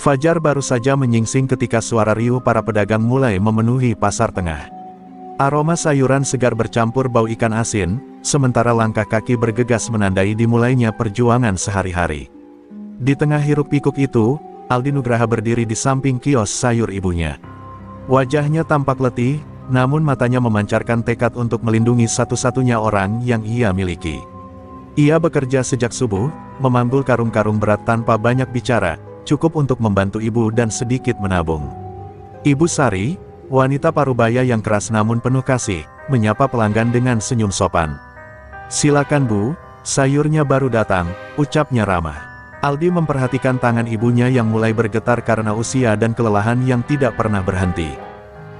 Fajar baru saja menyingsing ketika suara riuh para pedagang mulai memenuhi pasar tengah. Aroma sayuran segar bercampur bau ikan asin, sementara langkah kaki bergegas menandai dimulainya perjuangan sehari-hari. Di tengah hiruk-pikuk itu, Aldi Nugraha berdiri di samping kios sayur ibunya. Wajahnya tampak letih, namun matanya memancarkan tekad untuk melindungi satu-satunya orang yang ia miliki. Ia bekerja sejak subuh, memanggul karung-karung berat tanpa banyak bicara, cukup untuk membantu ibu dan sedikit menabung. Ibu Sari, wanita parubaya yang keras namun penuh kasih, menyapa pelanggan dengan senyum sopan. "Silakan Bu, sayurnya baru datang," ucapnya ramah. Aldi memperhatikan tangan ibunya yang mulai bergetar karena usia dan kelelahan yang tidak pernah berhenti.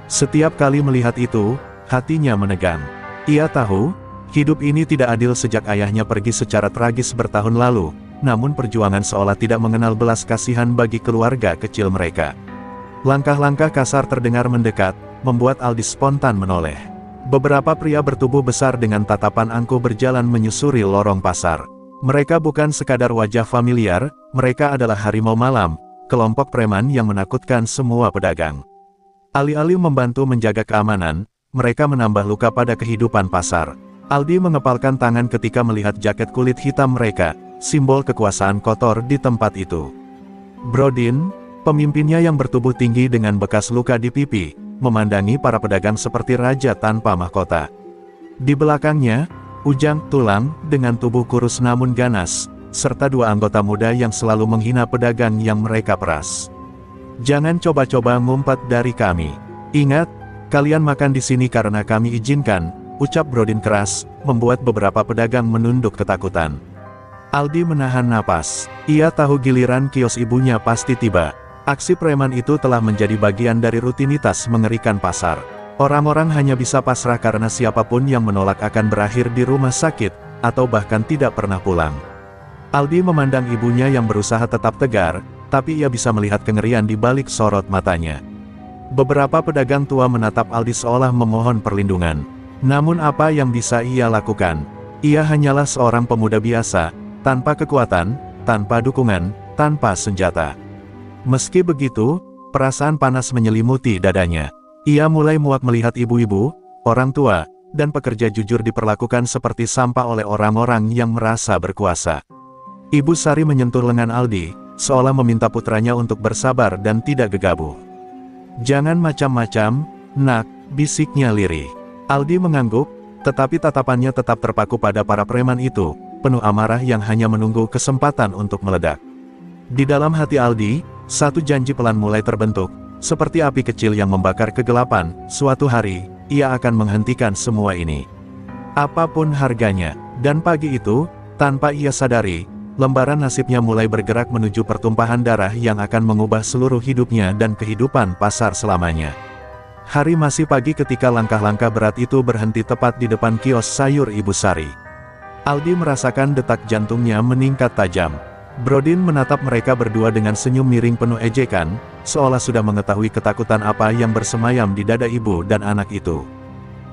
Setiap kali melihat itu, hatinya menegang. Ia tahu, hidup ini tidak adil sejak ayahnya pergi secara tragis bertahun lalu, namun perjuangan seolah tidak mengenal belas kasihan bagi keluarga kecil mereka. Langkah-langkah kasar terdengar mendekat, membuat Aldi spontan menoleh. Beberapa pria bertubuh besar dengan tatapan angkuh berjalan menyusuri lorong pasar. Mereka bukan sekadar wajah familiar, mereka adalah harimau malam, kelompok preman yang menakutkan semua pedagang. Alih-alih membantu menjaga keamanan, mereka menambah luka pada kehidupan pasar. Aldi mengepalkan tangan ketika melihat jaket kulit hitam mereka, simbol kekuasaan kotor di tempat itu. Brodin, pemimpinnya yang bertubuh tinggi dengan bekas luka di pipi, memandangi para pedagang seperti raja tanpa mahkota. Di belakangnya, Ujang Tulang, dengan tubuh kurus namun ganas, serta dua anggota muda yang selalu menghina pedagang yang mereka peras. "Jangan coba-coba ngumpat dari kami. Ingat, kalian makan di sini karena kami izinkan," ucap Brodin keras, membuat beberapa pedagang menunduk ketakutan. Aldi menahan napas. Ia tahu giliran kios ibunya pasti tiba. Aksi preman itu telah menjadi bagian dari rutinitas mengerikan pasar. Orang-orang hanya bisa pasrah karena siapapun yang menolak akan berakhir di rumah sakit, atau bahkan tidak pernah pulang. Aldi memandang ibunya yang berusaha tetap tegar, tapi ia bisa melihat kengerian di balik sorot matanya. Beberapa pedagang tua menatap Aldi seolah memohon perlindungan. Namun apa yang bisa ia lakukan? Ia hanyalah seorang pemuda biasa, tanpa kekuatan, tanpa dukungan, tanpa senjata. Meski begitu, perasaan panas menyelimuti dadanya. Ia mulai muak melihat ibu-ibu, orang tua, dan pekerja jujur diperlakukan seperti sampah oleh orang-orang yang merasa berkuasa. Ibu Sari menyentuh lengan Aldi, seolah meminta putranya untuk bersabar dan tidak gegabah. "Jangan macam-macam, Nak," bisiknya lirih. Aldi mengangguk, tetapi tatapannya tetap terpaku pada para preman itu, penuh amarah yang hanya menunggu kesempatan untuk meledak. Di dalam hati Aldi, satu janji pelan mulai terbentuk, seperti api kecil yang membakar kegelapan. Suatu hari, ia akan menghentikan semua ini. Apapun harganya. Dan pagi itu, tanpa ia sadari, lembaran nasibnya mulai bergerak menuju pertumpahan darah yang akan mengubah seluruh hidupnya dan kehidupan pasar selamanya. Hari masih pagi ketika langkah-langkah berat itu berhenti tepat di depan kios sayur Ibu Sari. Aldi merasakan detak jantungnya meningkat tajam. Brodin menatap mereka berdua dengan senyum miring penuh ejekan, seolah sudah mengetahui ketakutan apa yang bersemayam di dada ibu dan anak itu.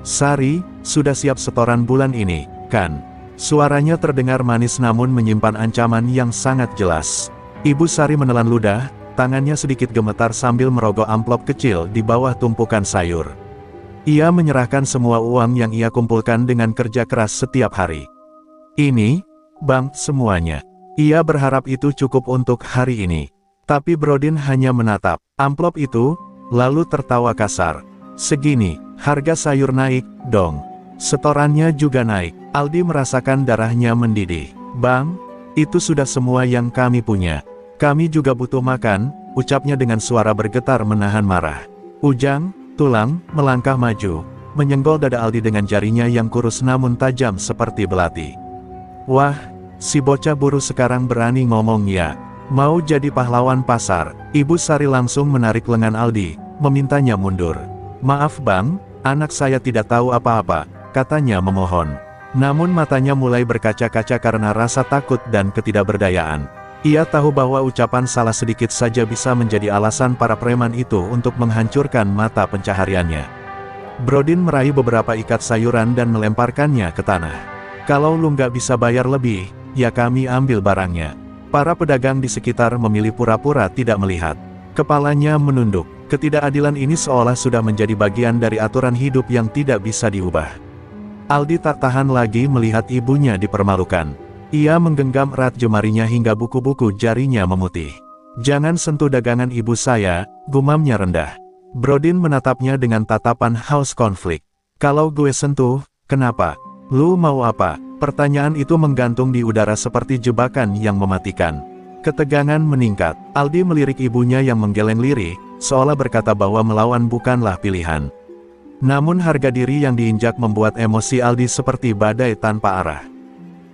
"Sari, sudah siap setoran bulan ini, kan?" Suaranya terdengar manis namun menyimpan ancaman yang sangat jelas. Ibu Sari menelan ludah, tangannya sedikit gemetar sambil merogoh amplop kecil di bawah tumpukan sayur. Ia menyerahkan semua uang yang ia kumpulkan dengan kerja keras setiap hari. "Ini, Bang, semuanya." Ia berharap itu cukup untuk hari ini. Tapi Brodin hanya menatap amplop itu, lalu tertawa kasar. "Segini, harga sayur naik, dong. Setorannya juga naik." Aldi merasakan darahnya mendidih. "Bang, itu sudah semua yang kami punya. Kami juga butuh makan," ucapnya dengan suara bergetar menahan marah. Ujang Tulang melangkah maju, menyenggol dada Aldi dengan jarinya yang kurus namun tajam seperti belati. "Wah, si bocah buruh sekarang berani ngomong ya. Mau jadi pahlawan pasar." Ibu Sari langsung menarik lengan Aldi, memintanya mundur. "Maaf Bang, anak saya tidak tahu apa-apa," katanya memohon. Namun matanya mulai berkaca-kaca karena rasa takut dan ketidakberdayaan. Ia tahu bahwa ucapan salah sedikit saja bisa menjadi alasan para preman itu untuk menghancurkan mata pencahariannya. Brodin meraih beberapa ikat sayuran dan melemparkannya ke tanah. "Kalau lu nggak bisa bayar lebih, ya kami ambil barangnya." Para pedagang di sekitar memilih pura-pura tidak melihat. Kepalanya menunduk. Ketidakadilan ini seolah sudah menjadi bagian dari aturan hidup yang tidak bisa diubah. Aldi tak tahan lagi melihat ibunya dipermalukan. Ia menggenggam erat jemarinya hingga buku-buku jarinya memutih. "Jangan sentuh dagangan ibu saya," gumamnya rendah. Brodin menatapnya dengan tatapan haus konflik. "Kalau gue sentuh, kenapa? Lu mau apa?" Pertanyaan itu menggantung di udara seperti jebakan yang mematikan. Ketegangan meningkat. Aldi melirik ibunya yang menggeleng lirih, seolah berkata bahwa melawan bukanlah pilihan. Namun harga diri yang diinjak membuat emosi Aldi seperti badai tanpa arah.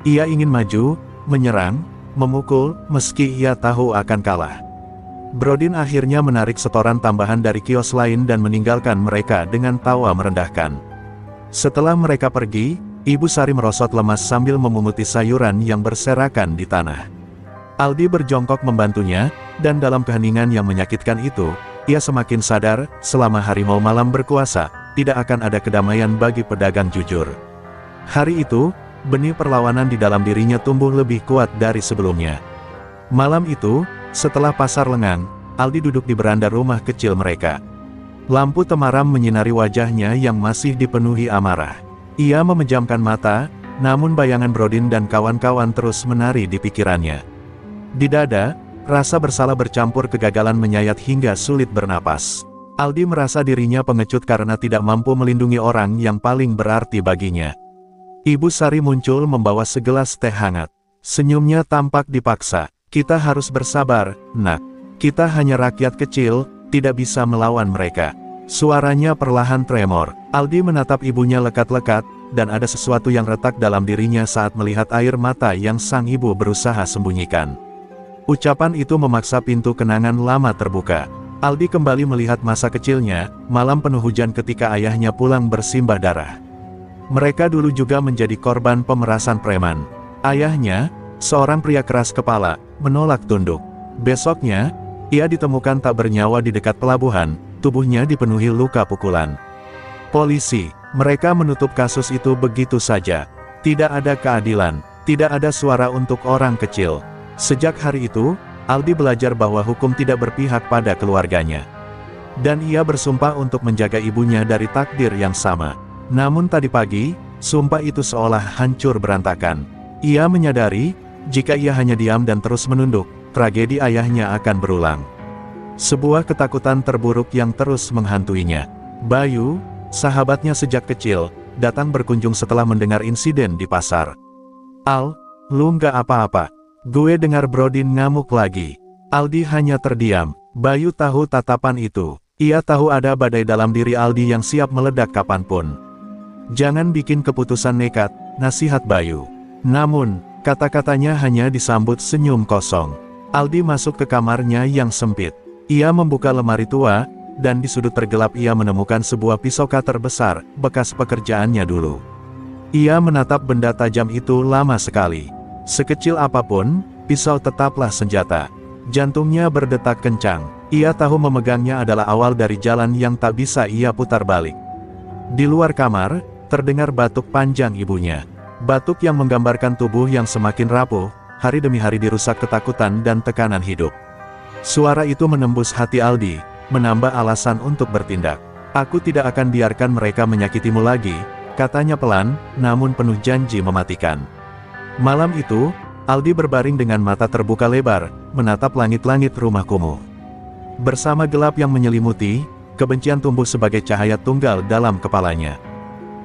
Ia ingin maju, menyerang, memukul, meski ia tahu akan kalah. Brodin akhirnya menarik setoran tambahan dari kios lain dan meninggalkan mereka dengan tawa merendahkan. Setelah mereka pergi, Ibu Sari merosot lemas sambil memunguti sayuran yang berserakan di tanah. Aldi berjongkok membantunya, dan dalam keheningan yang menyakitkan itu, ia semakin sadar, selama harimau malam berkuasa, tidak akan ada kedamaian bagi pedagang jujur. Hari itu, benih perlawanan di dalam dirinya tumbuh lebih kuat dari sebelumnya. Malam itu, setelah pasar lengang, Aldi duduk di beranda rumah kecil mereka. Lampu temaram menyinari wajahnya yang masih dipenuhi amarah. Ia memejamkan mata, namun bayangan Brodin dan kawan-kawan terus menari di pikirannya. Di dada, rasa bersalah bercampur kegagalan menyayat hingga sulit bernapas. Aldi merasa dirinya pengecut karena tidak mampu melindungi orang yang paling berarti baginya. Ibu Sari muncul membawa segelas teh hangat. Senyumnya tampak dipaksa. "Kita harus bersabar, Nak. Kita hanya rakyat kecil, tidak bisa melawan mereka." Suaranya perlahan tremor. Aldi menatap ibunya lekat-lekat, dan ada sesuatu yang retak dalam dirinya saat melihat air mata yang sang ibu berusaha sembunyikan. Ucapan itu memaksa pintu kenangan lama terbuka. Aldi kembali melihat masa kecilnya, malam penuh hujan ketika ayahnya pulang bersimbah darah. Mereka dulu juga menjadi korban pemerasan preman. Ayahnya, seorang pria keras kepala, menolak tunduk. Besoknya, ia ditemukan tak bernyawa di dekat pelabuhan. Tubuhnya dipenuhi luka pukulan. Polisi, mereka menutup kasus itu begitu saja. Tidak ada keadilan, tidak ada suara untuk orang kecil. Sejak hari itu, Aldi belajar bahwa hukum tidak berpihak pada keluarganya. Dan ia bersumpah untuk menjaga ibunya dari takdir yang sama. Namun tadi pagi, sumpah itu seolah hancur berantakan. Ia menyadari, jika ia hanya diam dan terus menunduk, tragedi ayahnya akan berulang. Sebuah ketakutan terburuk yang terus menghantuinya. Bayu, sahabatnya sejak kecil, datang berkunjung setelah mendengar insiden di pasar. "Al, lu nggak apa-apa?" Gue dengar Brodin ngamuk lagi. Aldi hanya terdiam. Bayu tahu tatapan itu. Ia tahu ada badai dalam diri Aldi yang siap meledak kapanpun. "Jangan bikin keputusan nekat," nasihat Bayu. Namun, kata-katanya hanya disambut senyum kosong. Aldi masuk ke kamarnya yang sempit. Ia membuka lemari tua, dan di sudut tergelap ia menemukan sebuah pisau cutter besar, bekas pekerjaannya dulu. Ia menatap benda tajam itu lama sekali. Sekecil apapun, pisau tetaplah senjata. Jantungnya berdetak kencang. Ia tahu memegangnya adalah awal dari jalan yang tak bisa ia putar balik. Di luar kamar, terdengar batuk panjang ibunya. Batuk yang menggambarkan tubuh yang semakin rapuh, hari demi hari dirusak ketakutan dan tekanan hidup. Suara itu menembus hati Aldi, menambah alasan untuk bertindak. "Aku tidak akan biarkan mereka menyakitimu lagi," katanya pelan, namun penuh janji mematikan. Malam itu, Aldi berbaring dengan mata terbuka lebar, menatap langit-langit rumah kumuh. Bersama gelap yang menyelimuti, kebencian tumbuh sebagai cahaya tunggal dalam kepalanya.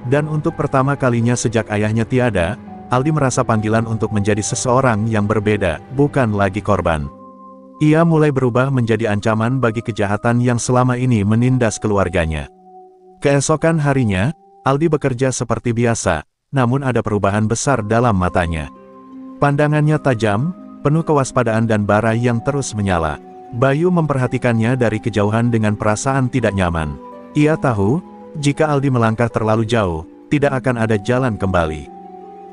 Dan untuk pertama kalinya sejak ayahnya tiada, Aldi merasa panggilan untuk menjadi seseorang yang berbeda, bukan lagi korban. Ia mulai berubah menjadi ancaman bagi kejahatan yang selama ini menindas keluarganya. Keesokan harinya, Aldi bekerja seperti biasa, namun ada perubahan besar dalam matanya. Pandangannya tajam, penuh kewaspadaan dan bara yang terus menyala. Bayu memperhatikannya dari kejauhan dengan perasaan tidak nyaman. Ia tahu, jika Aldi melangkah terlalu jauh, tidak akan ada jalan kembali.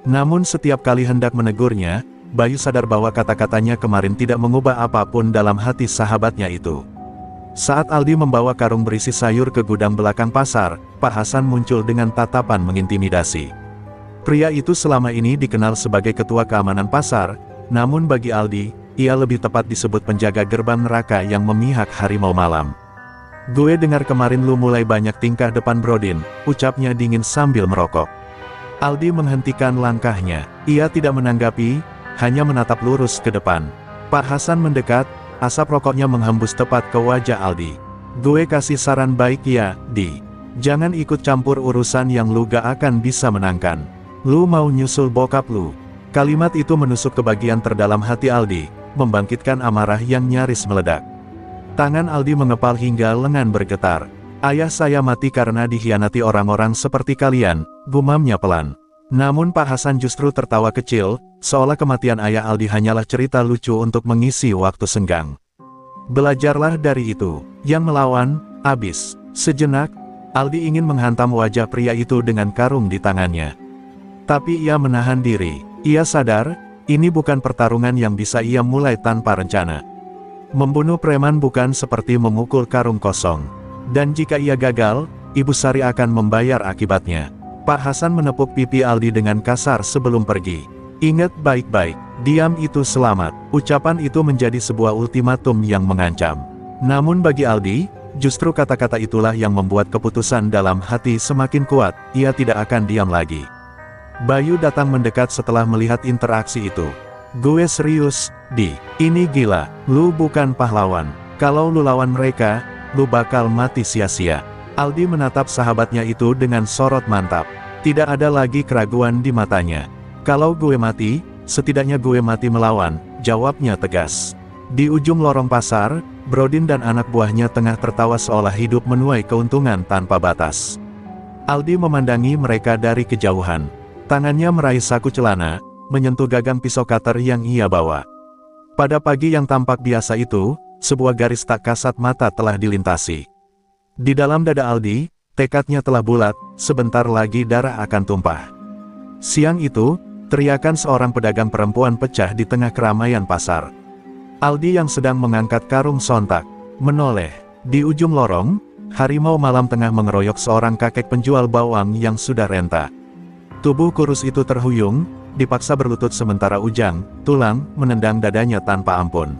Namun setiap kali hendak menegurnya, Bayu sadar bahwa kata-katanya kemarin tidak mengubah apapun dalam hati sahabatnya itu. Saat Aldi membawa karung berisi sayur ke gudang belakang pasar, Pak Hasan muncul dengan tatapan mengintimidasi. Pria itu selama ini dikenal sebagai ketua keamanan pasar, namun bagi Aldi, ia lebih tepat disebut penjaga gerbang neraka yang memihak harimau malam. Gue dengar kemarin lu mulai banyak tingkah depan Brodin, ucapnya dingin sambil merokok. Aldi menghentikan langkahnya, ia tidak menanggapi, hanya menatap lurus ke depan. Pak Hasan mendekat, asap rokoknya menghembus tepat ke wajah Aldi. Gue kasih saran baik ya, Di. Jangan ikut campur urusan yang lu gak akan bisa menangkan. Lu mau nyusul bokap lu. Kalimat itu menusuk ke bagian terdalam hati Aldi, membangkitkan amarah yang nyaris meledak. Tangan Aldi mengepal hingga lengan bergetar. Ayah saya mati karena dikhianati orang-orang seperti kalian, gumamnya pelan. Namun Pak Hasan justru tertawa kecil, seolah kematian ayah Aldi hanyalah cerita lucu untuk mengisi waktu senggang. Belajarlah dari itu, yang melawan, abis. Sejenak, Aldi ingin menghantam wajah pria itu dengan karung di tangannya. Tapi ia menahan diri, ia sadar, ini bukan pertarungan yang bisa ia mulai tanpa rencana. Membunuh preman bukan seperti memukul karung kosong. Dan jika ia gagal, Ibu Sari akan membayar akibatnya. Pak Hasan menepuk pipi Aldi dengan kasar sebelum pergi. Ingat baik-baik, diam itu selamat. Ucapan itu menjadi sebuah ultimatum yang mengancam. Namun bagi Aldi, justru kata-kata itulah yang membuat keputusan dalam hati semakin kuat, ia tidak akan diam lagi. Bayu datang mendekat setelah melihat interaksi itu. Gue serius, Di. Ini gila, lu bukan pahlawan. Kalau lu lawan mereka, lu bakal mati sia-sia. Aldi menatap sahabatnya itu dengan sorot mantap. Tidak ada lagi keraguan di matanya. Kalau gue mati, setidaknya gue mati melawan, jawabnya tegas. Di ujung lorong pasar, Brodin dan anak buahnya tengah tertawa seolah hidup menuai keuntungan tanpa batas. Aldi memandangi mereka dari kejauhan. Tangannya meraih saku celana, menyentuh gagang pisau cutter yang ia bawa. Pada pagi yang tampak biasa itu, sebuah garis tak kasat mata telah dilintasi. Di dalam dada Aldi, tekadnya telah bulat, sebentar lagi darah akan tumpah. Siang itu, teriakan seorang pedagang perempuan pecah di tengah keramaian pasar. Aldi yang sedang mengangkat karung sontak, menoleh. Di ujung lorong, harimau malam tengah mengeroyok seorang kakek penjual bawang yang sudah renta. Tubuh kurus itu terhuyung, dipaksa berlutut sementara Ujang, tulang, menendang dadanya tanpa ampun.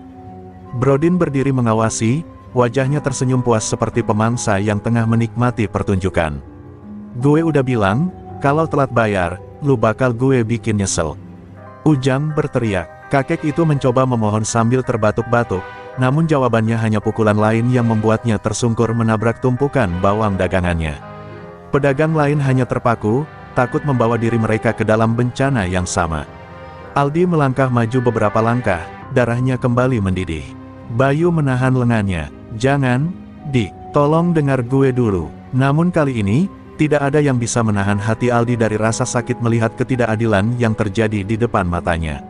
Brodin berdiri mengawasi, wajahnya tersenyum puas seperti pemangsa yang tengah menikmati pertunjukan. Gue udah bilang, kalau telat bayar, lu bakal gue bikin nyesel. Ujang berteriak. Kakek itu mencoba memohon sambil terbatuk-batuk, namun jawabannya hanya pukulan lain yang membuatnya tersungkur menabrak tumpukan bawang dagangannya. Pedagang lain hanya terpaku, takut membawa diri mereka ke dalam bencana yang sama. Aldi melangkah maju beberapa langkah, darahnya kembali mendidih. Bayu menahan lengannya. Jangan, Di, tolong dengar gue dulu. Namun kali ini, tidak ada yang bisa menahan hati Aldi dari rasa sakit melihat ketidakadilan yang terjadi di depan matanya.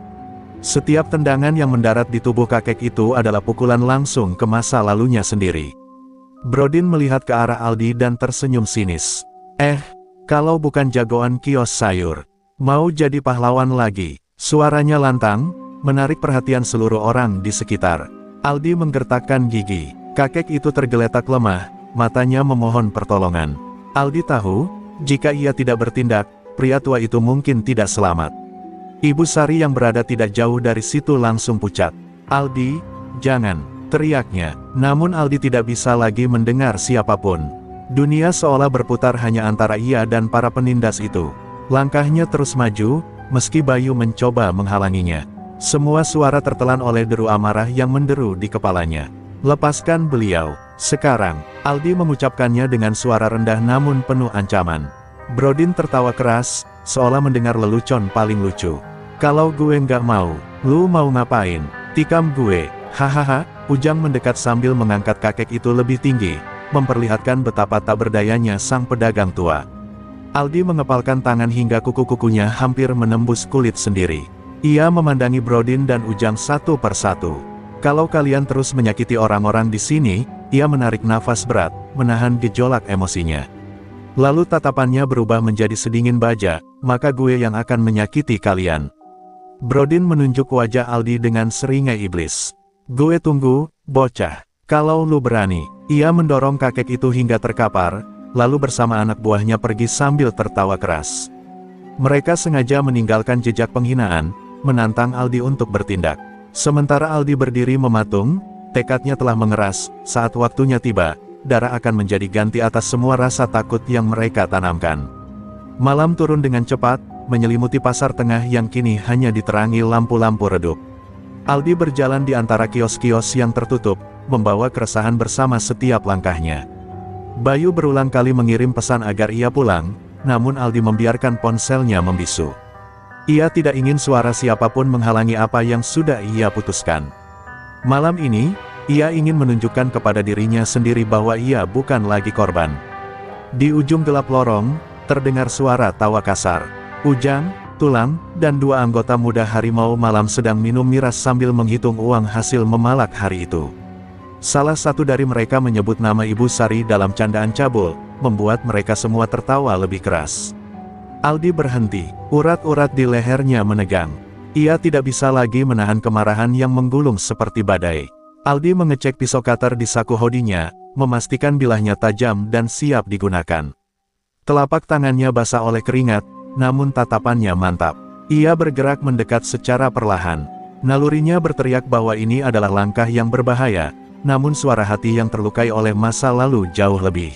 Setiap tendangan yang mendarat di tubuh kakek itu adalah pukulan langsung ke masa lalunya sendiri. Brodin melihat ke arah Aldi dan tersenyum sinis. Kalau bukan jagoan kios sayur, mau jadi pahlawan lagi. Suaranya lantang, menarik perhatian seluruh orang di sekitar. Aldi menggertakkan gigi. Kakek itu tergeletak lemah, matanya memohon pertolongan. Aldi tahu, jika ia tidak bertindak, pria tua itu mungkin tidak selamat. Ibu Sari yang berada tidak jauh dari situ langsung pucat. Aldi, jangan, teriaknya. Namun Aldi tidak bisa lagi mendengar siapapun. Dunia seolah berputar hanya antara ia dan para penindas itu. Langkahnya terus maju, meski Bayu mencoba menghalanginya. Semua suara tertelan oleh deru amarah yang menderu di kepalanya. Lepaskan beliau, sekarang. Aldi mengucapkannya dengan suara rendah namun penuh ancaman. Brodin tertawa keras, seolah mendengar lelucon paling lucu. Kalau gue nggak mau, lu mau ngapain? Tikam gue, hahaha. Ujang mendekat sambil mengangkat kakek itu lebih tinggi, memperlihatkan betapa tak berdayanya sang pedagang tua. Aldi mengepalkan tangan hingga kuku-kukunya hampir menembus kulit sendiri. Ia memandangi Brodin dan Ujang satu persatu. Kalau kalian terus menyakiti orang-orang di sini, ia menarik nafas berat, menahan gejolak emosinya. Lalu tatapannya berubah menjadi sedingin baja, maka gue yang akan menyakiti kalian. Brodin menunjuk wajah Aldi dengan seringai iblis. Gue tunggu, bocah. Kalau lu berani. Ia mendorong kakek itu hingga terkapar, lalu bersama anak buahnya pergi sambil tertawa keras. Mereka sengaja meninggalkan jejak penghinaan, menantang Aldi untuk bertindak. Sementara Aldi berdiri mematung, tekadnya telah mengeras. Saat waktunya tiba, Dara akan menjadi ganti atas semua rasa takut yang mereka tanamkan. Malam turun dengan cepat, menyelimuti pasar tengah yang kini hanya diterangi lampu-lampu redup. Aldi berjalan di antara kios-kios yang tertutup, membawa keresahan bersama setiap langkahnya. Bayu berulang kali mengirim pesan agar ia pulang, namun Aldi membiarkan ponselnya membisu. Ia tidak ingin suara siapapun menghalangi apa yang sudah ia putuskan. Malam ini, ia ingin menunjukkan kepada dirinya sendiri bahwa ia bukan lagi korban. Di ujung gelap lorong, terdengar suara tawa kasar. Ujang, Tulang, dan dua anggota muda harimau malam sedang minum miras sambil menghitung uang hasil memalak hari itu. Salah satu dari mereka menyebut nama Ibu Sari dalam candaan cabul, membuat mereka semua tertawa lebih keras. Aldi berhenti, urat-urat di lehernya menegang. Ia tidak bisa lagi menahan kemarahan yang menggulung seperti badai. Aldi mengecek pisau cutter di saku hoodinya, memastikan bilahnya tajam dan siap digunakan. Telapak tangannya basah oleh keringat, namun tatapannya mantap. Ia bergerak mendekat secara perlahan. Nalurinya berteriak bahwa ini adalah langkah yang berbahaya, namun suara hati yang terlukai oleh masa lalu jauh lebih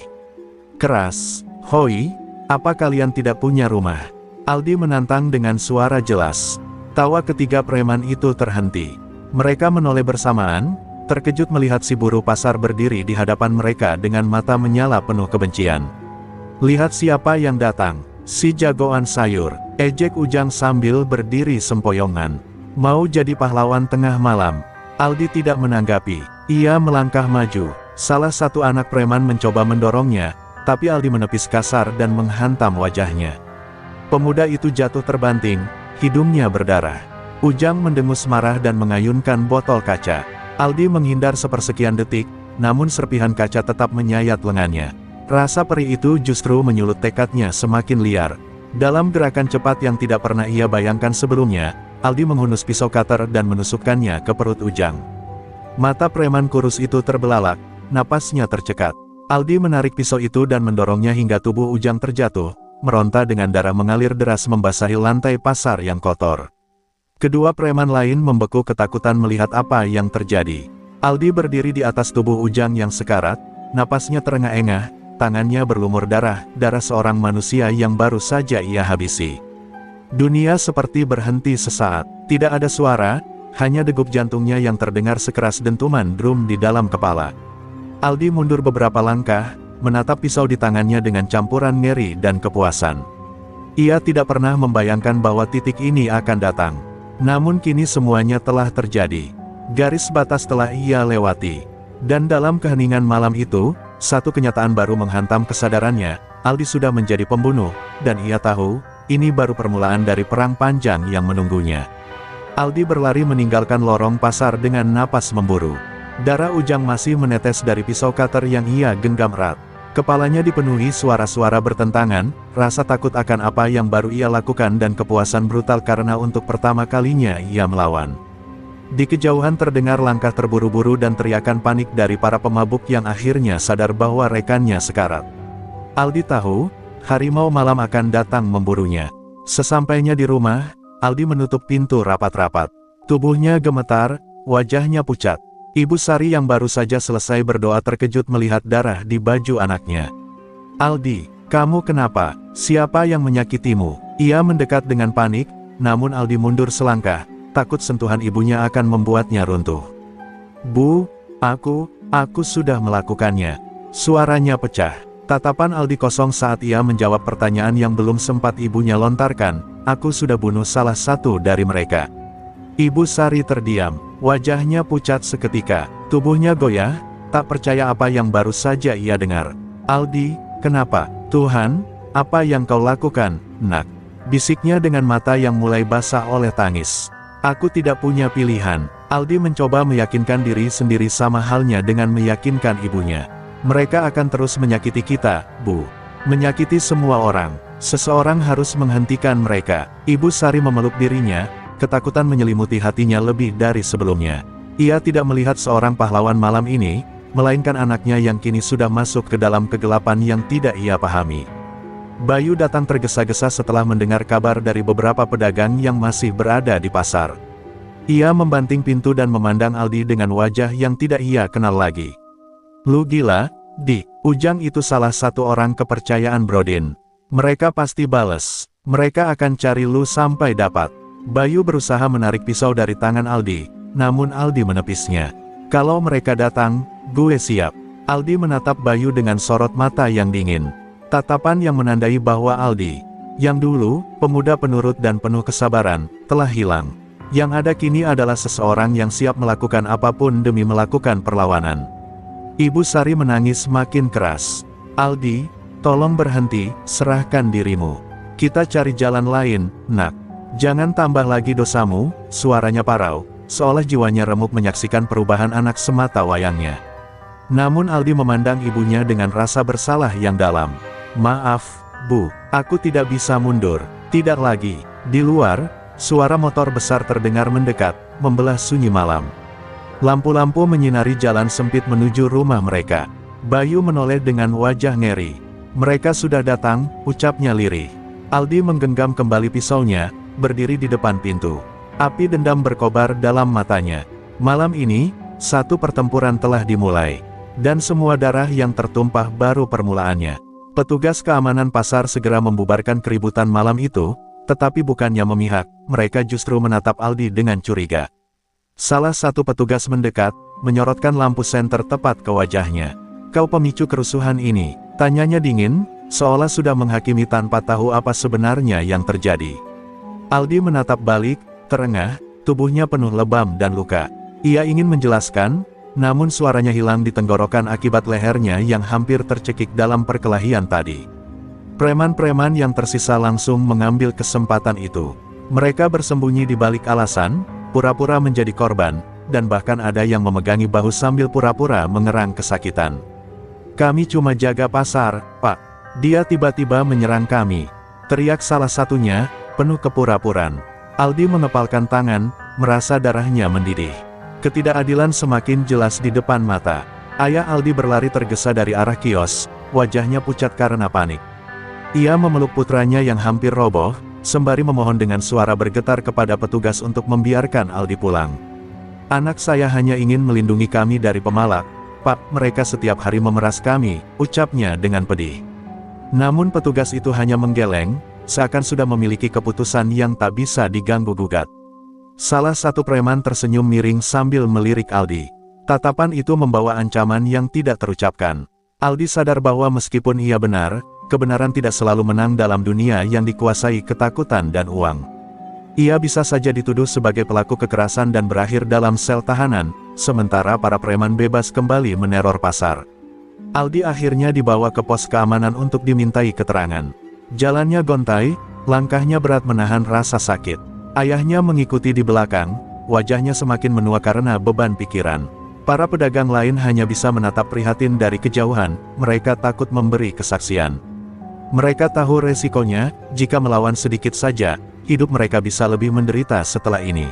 keras. "Hoi, apa kalian tidak punya rumah?" Aldi menantang dengan suara jelas. Tawa ketiga preman itu terhenti. Mereka menoleh bersamaan, terkejut melihat si buruh pasar berdiri di hadapan mereka dengan mata menyala penuh kebencian. "Lihat siapa yang datang, si jagoan sayur," ejek Ujang sambil berdiri sempoyongan. "Mau jadi pahlawan tengah malam?" Aldi tidak menanggapi. Ia melangkah maju. Salah satu anak preman mencoba mendorongnya, tapi Aldi menepis kasar dan menghantam wajahnya. Pemuda itu jatuh terbanting, hidungnya berdarah. Ujang mendengus marah dan mengayunkan botol kaca. Aldi menghindar sepersekian detik, namun serpihan kaca tetap menyayat lengannya. Rasa perih itu justru menyulut tekadnya semakin liar. Dalam gerakan cepat yang tidak pernah ia bayangkan sebelumnya, Aldi menghunus pisau cutter dan menusukkannya ke perut Ujang. Mata preman kurus itu terbelalak, napasnya tercekat. Aldi menarik pisau itu dan mendorongnya hingga tubuh Ujang terjatuh, meronta dengan darah mengalir deras membasahi lantai pasar yang kotor. Kedua preman lain membeku ketakutan melihat apa yang terjadi. Aldi berdiri di atas tubuh Ujang yang sekarat, napasnya terengah-engah, tangannya berlumur darah seorang manusia yang baru saja ia habisi. Dunia seperti berhenti sesaat, tidak ada suara, hanya degup jantungnya yang terdengar sekeras dentuman drum di dalam kepala. Aldi mundur beberapa langkah, menatap pisau di tangannya dengan campuran ngeri dan kepuasan. Ia tidak pernah membayangkan bahwa titik ini akan datang. Namun kini semuanya telah terjadi. Garis batas telah ia lewati. Dan dalam keheningan malam itu, satu kenyataan baru menghantam kesadarannya. Aldi sudah menjadi pembunuh, dan ia tahu, ini baru permulaan dari perang panjang yang menunggunya. Aldi berlari meninggalkan lorong pasar dengan napas memburu. Darah Ujang masih menetes dari pisau cutter yang ia genggam erat. Kepalanya dipenuhi suara-suara bertentangan, rasa takut akan apa yang baru ia lakukan dan kepuasan brutal karena untuk pertama kalinya ia melawan. Di kejauhan terdengar langkah terburu-buru dan teriakan panik dari para pemabuk yang akhirnya sadar bahwa rekannya sekarat. Aldi tahu, harimau malam akan datang memburunya. Sesampainya di rumah, Aldi menutup pintu rapat-rapat. Tubuhnya gemetar, wajahnya pucat. Ibu Sari yang baru saja selesai berdoa terkejut melihat darah di baju anaknya. "Aldi, kamu kenapa? Siapa yang menyakitimu?" Ia mendekat dengan panik, namun Aldi mundur selangkah, takut sentuhan ibunya akan membuatnya runtuh. "Bu, aku sudah melakukannya." Suaranya pecah. Tatapan Aldi kosong saat ia menjawab pertanyaan yang belum sempat ibunya lontarkan. "Aku sudah bunuh salah satu dari mereka." Ibu Sari terdiam, wajahnya pucat seketika, tubuhnya goyah, tak percaya apa yang baru saja ia dengar. "Aldi, kenapa?" "Tuhan, apa yang kau lakukan, Nak?" bisiknya dengan mata yang mulai basah oleh tangis. "Aku tidak punya pilihan." Aldi mencoba meyakinkan diri sendiri sama halnya dengan meyakinkan ibunya. "Mereka akan terus menyakiti kita, Bu. Menyakiti semua orang. Seseorang harus menghentikan mereka." Ibu Sari memeluk dirinya, ketakutan menyelimuti hatinya lebih dari sebelumnya. Ia tidak melihat seorang pahlawan malam ini, melainkan anaknya yang kini sudah masuk ke dalam kegelapan yang tidak ia pahami. Bayu datang tergesa-gesa setelah mendengar kabar dari beberapa pedagang yang masih berada di pasar. Ia membanting pintu dan memandang Aldi dengan wajah yang tidak ia kenal lagi. "Lu gila, Dik?" Ujang itu salah satu orang kepercayaan Brodin. "Mereka pasti bales. Mereka akan cari lu sampai dapat." Bayu berusaha menarik pisau dari tangan Aldi, namun Aldi menepisnya. "Kalau mereka datang, gue siap." Aldi menatap Bayu dengan sorot mata yang dingin. Tatapan yang menandai bahwa Aldi, yang dulu pemuda penurut dan penuh kesabaran, telah hilang. Yang ada kini adalah seseorang yang siap melakukan apapun demi melakukan perlawanan. Ibu Sari menangis makin keras. "Aldi, tolong berhenti, serahkan dirimu. Kita cari jalan lain, nak. Jangan tambah lagi dosamu." Suaranya parau, seolah jiwanya remuk menyaksikan perubahan anak semata wayangnya. Namun Aldi memandang ibunya dengan rasa bersalah yang dalam. "Maaf, Bu, aku tidak bisa mundur. Tidak lagi." Di luar, suara motor besar terdengar mendekat, membelah sunyi malam. Lampu-lampu menyinari jalan sempit menuju rumah mereka. Bayu menoleh dengan wajah ngeri. "Mereka sudah datang," ucapnya lirih. Aldi menggenggam kembali pisaunya, berdiri di depan pintu. Api dendam berkobar dalam matanya. Malam ini, satu pertempuran telah dimulai. Dan semua darah yang tertumpah baru permulaannya. Petugas keamanan pasar segera membubarkan keributan malam itu, tetapi bukannya memihak, mereka justru menatap Aldi dengan curiga. Salah satu petugas mendekat, menyorotkan lampu senter tepat ke wajahnya. "Kau pemicu kerusuhan ini?" tanyanya dingin, seolah sudah menghakimi tanpa tahu apa sebenarnya yang terjadi. Aldi menatap balik, terengah, tubuhnya penuh lebam dan luka. Ia ingin menjelaskan, namun suaranya hilang di tenggorokan akibat lehernya yang hampir tercekik dalam perkelahian tadi. Preman-preman yang tersisa langsung mengambil kesempatan itu. Mereka bersembunyi di balik alasan, pura-pura menjadi korban, dan bahkan ada yang memegangi bahu sambil pura-pura mengerang kesakitan. "Kami cuma jaga pasar, Pak. Dia tiba-tiba menyerang kami," teriak salah satunya, penuh kepura-puraan. Aldi mengepalkan tangan, merasa darahnya mendidih. Ketidakadilan semakin jelas di depan mata. Ayah Aldi berlari tergesa dari arah kios, wajahnya pucat karena panik. Ia memeluk putranya yang hampir roboh, sembari memohon dengan suara bergetar kepada petugas untuk membiarkan Aldi pulang. "Anak saya hanya ingin melindungi kami dari pemalak, Pak. Mereka setiap hari memeras kami," ucapnya dengan pedih. Namun petugas itu hanya menggeleng, seakan sudah memiliki keputusan yang tak bisa diganggu-gugat. Salah satu preman tersenyum miring sambil melirik Aldi. Tatapan itu membawa ancaman yang tidak terucapkan. Aldi sadar bahwa meskipun ia benar, kebenaran tidak selalu menang dalam dunia yang dikuasai ketakutan dan uang. Ia bisa saja dituduh sebagai pelaku kekerasan dan berakhir dalam sel tahanan, sementara para preman bebas kembali meneror pasar. Aldi akhirnya dibawa ke pos keamanan untuk dimintai keterangan. Jalannya gontai, langkahnya berat menahan rasa sakit. Ayahnya mengikuti di belakang, wajahnya semakin menua karena beban pikiran. Para pedagang lain hanya bisa menatap prihatin dari kejauhan, mereka takut memberi kesaksian. Mereka tahu resikonya, jika melawan sedikit saja, hidup mereka bisa lebih menderita setelah ini.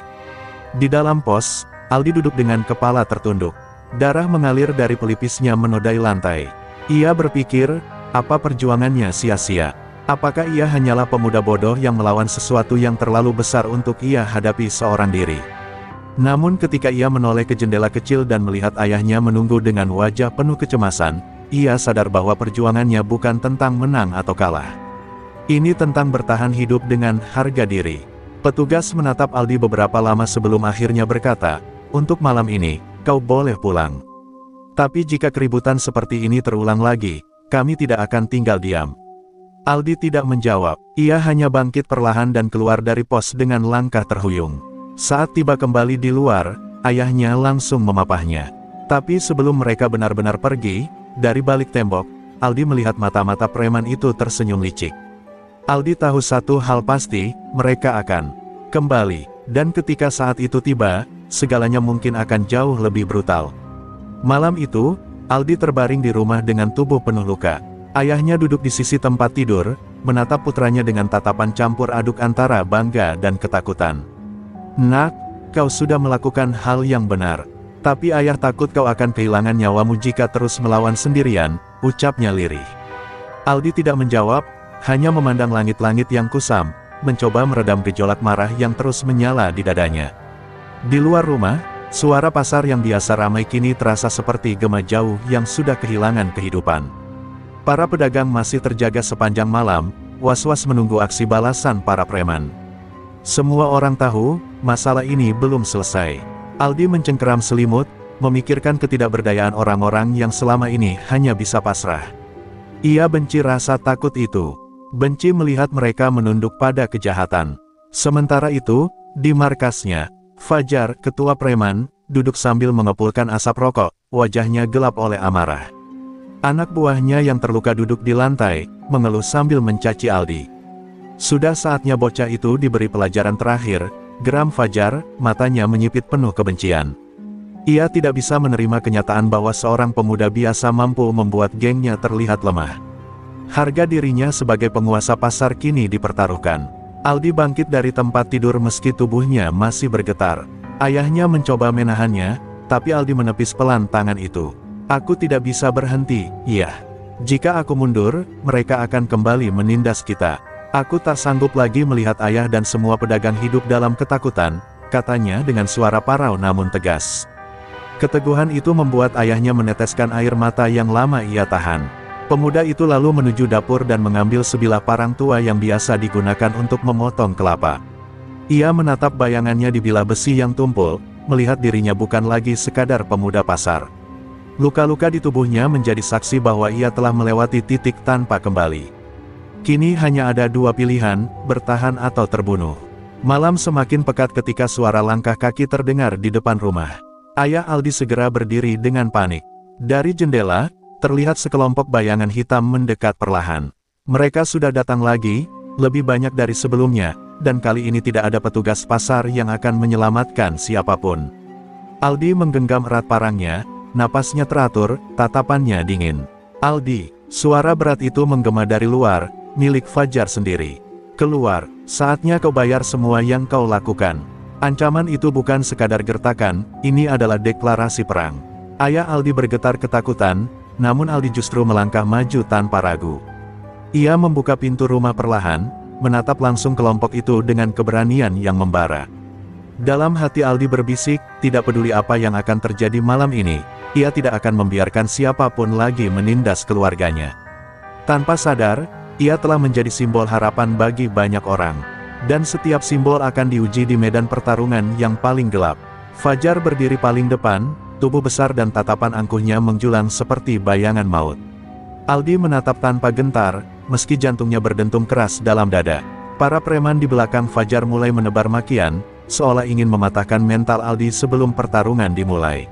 Di dalam pos, Aldi duduk dengan kepala tertunduk. Darah mengalir dari pelipisnya menodai lantai. Ia berpikir, apa perjuangannya sia-sia? Apakah ia hanyalah pemuda bodoh yang melawan sesuatu yang terlalu besar untuk ia hadapi seorang diri? Namun ketika ia menoleh ke jendela kecil dan melihat ayahnya menunggu dengan wajah penuh kecemasan, ia sadar bahwa perjuangannya bukan tentang menang atau kalah. Ini tentang bertahan hidup dengan harga diri. Petugas menatap Aldi beberapa lama sebelum akhirnya berkata, "Untuk malam ini, kau boleh pulang. Tapi jika keributan seperti ini terulang lagi, kami tidak akan tinggal diam." Aldi tidak menjawab, ia hanya bangkit perlahan dan keluar dari pos dengan langkah terhuyung. Saat tiba kembali di luar, ayahnya langsung memapahnya. Tapi sebelum mereka benar-benar pergi, dari balik tembok, Aldi melihat mata-mata preman itu tersenyum licik. Aldi tahu satu hal pasti, mereka akan kembali, dan ketika saat itu tiba, segalanya mungkin akan jauh lebih brutal. Malam itu, Aldi terbaring di rumah dengan tubuh penuh luka. Ayahnya duduk di sisi tempat tidur, menatap putranya dengan tatapan campur aduk antara bangga dan ketakutan. "Nak, kau sudah melakukan hal yang benar. Tapi ayah takut kau akan kehilangan nyawamu jika terus melawan sendirian," ucapnya lirih. Aldi tidak menjawab, hanya memandang langit-langit yang kusam, mencoba meredam gejolak marah yang terus menyala di dadanya. Di luar rumah, suara pasar yang biasa ramai kini terasa seperti gema jauh yang sudah kehilangan kehidupan. Para pedagang masih terjaga sepanjang malam, was-was menunggu aksi balasan para preman. Semua orang tahu, masalah ini belum selesai. Aldi mencengkeram selimut, memikirkan ketidakberdayaan orang-orang yang selama ini hanya bisa pasrah. Ia benci rasa takut itu. Benci melihat mereka menunduk pada kejahatan. Sementara itu, di markasnya, Fajar, ketua preman, duduk sambil mengepulkan asap rokok, wajahnya gelap oleh amarah. Anak buahnya yang terluka duduk di lantai, mengeluh sambil mencaci Aldi. Sudah saatnya bocah itu diberi pelajaran terakhir, geram Fajar, matanya menyipit penuh kebencian. Ia tidak bisa menerima kenyataan bahwa seorang pemuda biasa mampu membuat gengnya terlihat lemah. Harga dirinya sebagai penguasa pasar kini dipertaruhkan. Aldi bangkit dari tempat tidur meski tubuhnya masih bergetar. Ayahnya mencoba menahannya, tapi Aldi menepis pelan tangan itu. Aku tidak bisa berhenti, iya. Jika aku mundur, mereka akan kembali menindas kita. Aku tak sanggup lagi melihat ayah dan semua pedagang hidup dalam ketakutan, katanya dengan suara parau namun tegas. Keteguhan itu membuat ayahnya meneteskan air mata yang lama ia tahan. Pemuda itu lalu menuju dapur dan mengambil sebilah parang tua yang biasa digunakan untuk memotong kelapa. Ia menatap bayangannya di bilah besi yang tumpul, melihat dirinya bukan lagi sekadar pemuda pasar. Luka-luka di tubuhnya menjadi saksi bahwa ia telah melewati titik tanpa kembali. Kini hanya ada dua pilihan, bertahan atau terbunuh. Malam semakin pekat ketika suara langkah kaki terdengar di depan rumah. Ayah Aldi segera berdiri dengan panik. Dari jendela, terlihat sekelompok bayangan hitam mendekat perlahan. Mereka sudah datang lagi, lebih banyak dari sebelumnya, dan kali ini tidak ada petugas pasar yang akan menyelamatkan siapapun. Aldi menggenggam erat parangnya, napasnya teratur, tatapannya dingin. Aldi, suara berat itu menggema dari luar, milik Fajar sendiri. Keluar, saatnya kau bayar semua yang kau lakukan. Ancaman itu bukan sekadar gertakan, ini adalah deklarasi perang. Ayah Aldi bergetar ketakutan, namun Aldi justru melangkah maju tanpa ragu. Ia membuka pintu rumah perlahan, menatap langsung kelompok itu dengan keberanian yang membara. Dalam hati Aldi berbisik, tidak peduli apa yang akan terjadi malam ini, ia tidak akan membiarkan siapapun lagi menindas keluarganya. Tanpa sadar, ia telah menjadi simbol harapan bagi banyak orang. Dan setiap simbol akan diuji di medan pertarungan yang paling gelap. Fajar berdiri paling depan, tubuh besar dan tatapan angkuhnya menjulang seperti bayangan maut. Aldi menatap tanpa gentar, meski jantungnya berdentum keras dalam dada. Para preman di belakang Fajar mulai menebar makian, seolah ingin mematahkan mental Aldi sebelum pertarungan dimulai.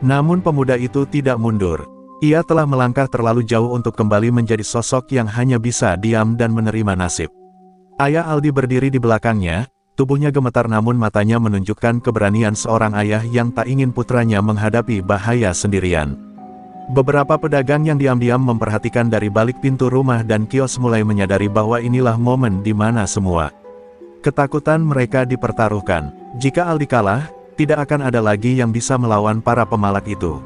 Namun pemuda itu tidak mundur. Ia telah melangkah terlalu jauh untuk kembali menjadi sosok yang hanya bisa diam dan menerima nasib. Ayah Aldi berdiri di belakangnya, tubuhnya gemetar namun matanya menunjukkan keberanian seorang ayah yang tak ingin putranya menghadapi bahaya sendirian. Beberapa pedagang yang diam-diam memperhatikan dari balik pintu rumah dan kios mulai menyadari bahwa inilah momen di mana semua ketakutan mereka dipertaruhkan. Jika Aldi kalah, tidak akan ada lagi yang bisa melawan para pemalak itu.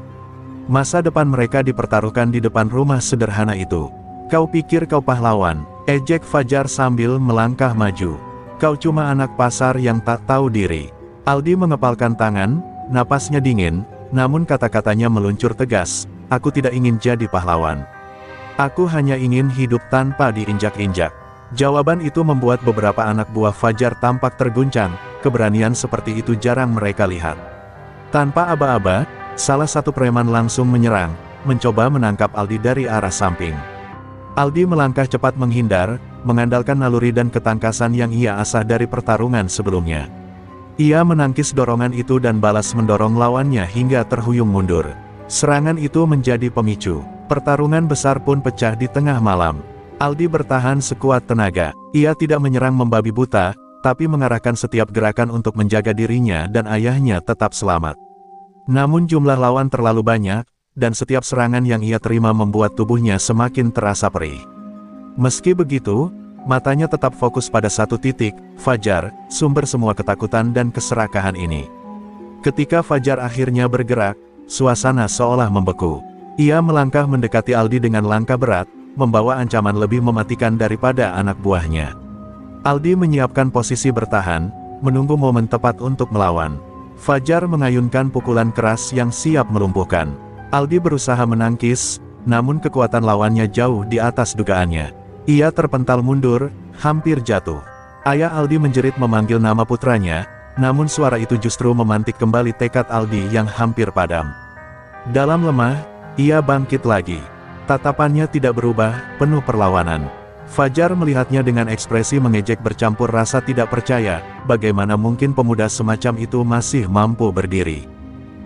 Masa depan mereka dipertaruhkan di depan rumah sederhana itu. Kau pikir kau pahlawan? Ejek Fajar sambil melangkah maju. Kau cuma anak pasar yang tak tahu diri. Aldi mengepalkan tangan, napasnya dingin, namun kata-katanya meluncur tegas. Aku tidak ingin jadi pahlawan. Aku hanya ingin hidup tanpa diinjak-injak. Jawaban itu membuat beberapa anak buah Fajar tampak terguncang, keberanian seperti itu jarang mereka lihat. Tanpa aba-aba, salah satu preman langsung menyerang, mencoba menangkap Aldi dari arah samping. Aldi melangkah cepat menghindar, mengandalkan naluri dan ketangkasan yang ia asah dari pertarungan sebelumnya. Ia menangkis dorongan itu dan balas mendorong lawannya hingga terhuyung mundur. Serangan itu menjadi pemicu. Pertarungan besar pun pecah di tengah malam. Aldi bertahan sekuat tenaga. Ia tidak menyerang membabi buta, tapi mengarahkan setiap gerakan untuk menjaga dirinya dan ayahnya tetap selamat. Namun jumlah lawan terlalu banyak, dan setiap serangan yang ia terima membuat tubuhnya semakin terasa perih. Meski begitu, matanya tetap fokus pada satu titik, Fajar, sumber semua ketakutan dan keserakahan ini. Ketika Fajar akhirnya bergerak, suasana seolah membeku. Ia melangkah mendekati Aldi dengan langkah berat, membawa ancaman lebih mematikan daripada anak buahnya. Aldi menyiapkan posisi bertahan, menunggu momen tepat untuk melawan. Fajar mengayunkan pukulan keras yang siap melumpuhkan. Aldi berusaha menangkis, namun kekuatan lawannya jauh di atas dugaannya. Ia terpental mundur, hampir jatuh. Ayah Aldi menjerit memanggil nama putranya, namun suara itu justru memantik kembali tekad Aldi yang hampir padam. Dalam lemah, ia bangkit lagi. Tatapannya tidak berubah, penuh perlawanan. Fajar melihatnya dengan ekspresi mengejek bercampur rasa tidak percaya, bagaimana mungkin pemuda semacam itu masih mampu berdiri.